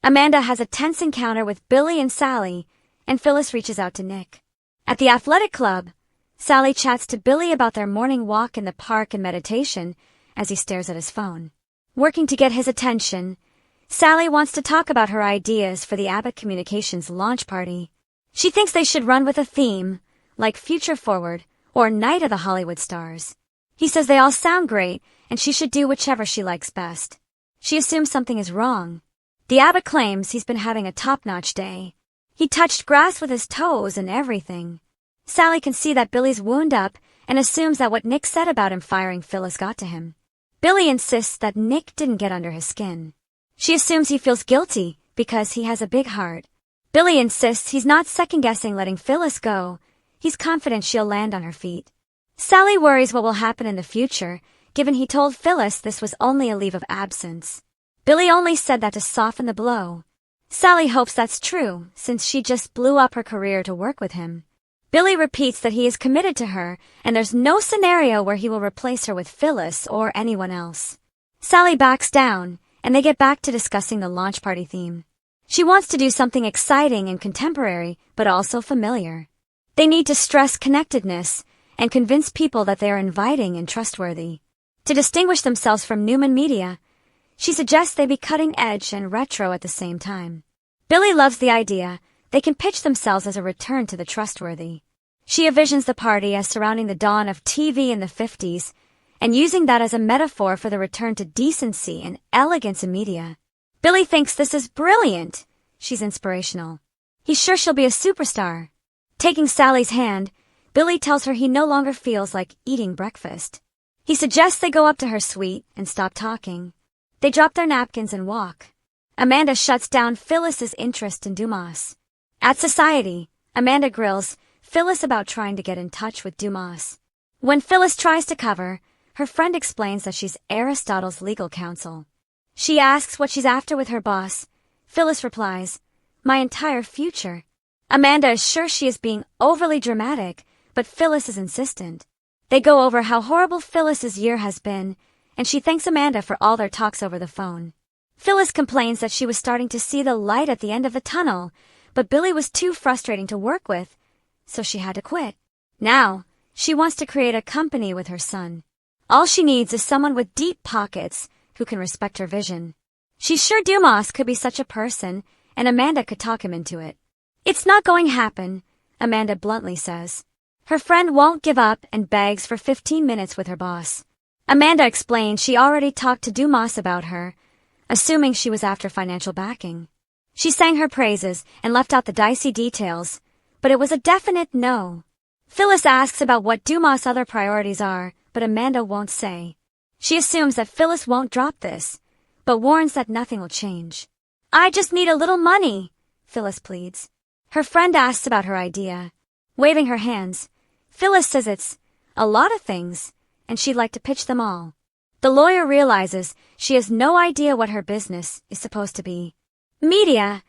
Amanda has a tense encounter with Billy and Sally, and Phyllis reaches out to Nick. At the athletic club, Sally chats to Billy about their morning walk in the park and meditation as he stares at his phone. Working to get his attention, Sally wants to talk about her ideas for the Abbott Communications launch party. She thinks they should run with a theme, like Future Forward or Night of the Hollywood Stars. He says they all sound great, and she should do whichever she likes best. She assumes something is wrong. The Abbott claims he's been having a top-notch day. He touched grass with his toes and everything. Sally can see that Billy's wound up and assumes that what Nick said about him firing Phyllis got to him. Billy insists that Nick didn't get under his skin. She assumes he feels guilty because he has a big heart. Billy insists he's not second-guessing letting Phyllis go. He's confident she'll land on her feet. Sally worries what will happen in the future, given he told Phyllis this was only a leave of absence. Billy only said that to soften the blow. Sally hopes that's true, since she just blew up her career to work with him. Billy repeats that he is committed to her, and there's no scenario where he will replace her with Phyllis or anyone else. Sally backs down, and they get back to discussing the launch party theme. She wants to do something exciting and contemporary, but also familiar. They need to stress connectedness and convince people that they are inviting and trustworthy. To distinguish themselves from Newman Media, she suggests they be cutting edge and retro at the same time. Billy loves the idea. They can pitch themselves as a return to the trustworthy. She envisions the party as surrounding the dawn of TV in the 50s, and using that as a metaphor for the return to decency and elegance in media. Billy thinks this is brilliant. She's inspirational. He's sure she'll be a superstar. Taking Sally's hand, Billy tells her he no longer feels like eating breakfast. He suggests they go up to her suite and stop talking. They drop their napkins and walk. Amanda shuts down Phyllis's interest in Dumas. At Society, Amanda grills Phyllis about trying to get in touch with Dumas. When Phyllis tries to cover, her friend explains that she's Aristotle's legal counsel. She asks what she's after with her boss. Phyllis replies, "My entire future." Amanda is sure she is being overly dramatic, but Phyllis is insistent. They go over how horrible Phyllis's year has been, and she thanks Amanda for all their talks over the phone. Phyllis complains that she was starting to see the light at the end of the tunnel, but Billy was too frustrating to work with, so she had to quit. Now, she wants to create a company with her son. All she needs is someone with deep pockets who can respect her vision. She's sure Dumas could be such a person, and Amanda could talk him into it. "It's not going to happen," Amanda bluntly says. Her friend won't give up and begs for 15 minutes with her boss. Amanda explains she already talked to Dumas about her, assuming she was after financial backing. She sang her praises and left out the dicey details, but it was a definite no. Phyllis asks about what Dumas' other priorities are, but Amanda won't say. She assumes that Phyllis won't drop this, but warns that nothing will change. "I just need a little money," Phyllis pleads. Her friend asks about her idea. Waving her hands, Phyllis says it's a lot of things, and she'd like to pitch them all. The lawyer realizes she has no idea what her business is supposed to be. Media,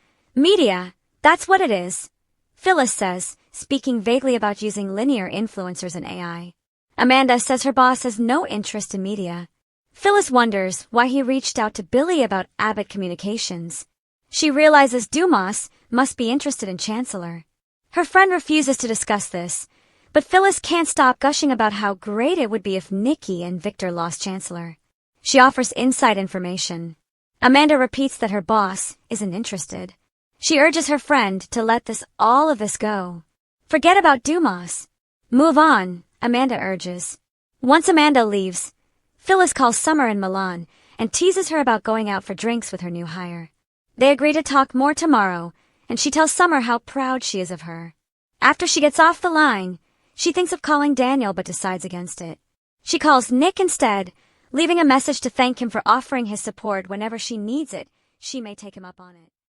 that's what it is," Phyllis says, speaking vaguely about using linear influencers and AI. Amanda says her boss has no interest in media. Phyllis wonders why he reached out to Billy about Abbott Communications. She realizes Dumas must be interested in Chancellor. Her friend refuses to discuss this, but Phyllis can't stop gushing about how great it would be if Nikki and Victor lost Chancellor. She offers inside information. Amanda repeats that her boss isn't interested. She urges her friend to let all of this go. Forget about Dumas. Move on, Amanda urges. Once Amanda leaves, Phyllis calls Summer in Milan and teases her about going out for drinks with her new hire. They agree to talk more tomorrow, and she tells Summer how proud she is of her. After she gets off the line, she thinks of calling Daniel but decides against it. She calls Nick instead, leaving a message to thank him for offering his support whenever she needs it. She may take him up on it.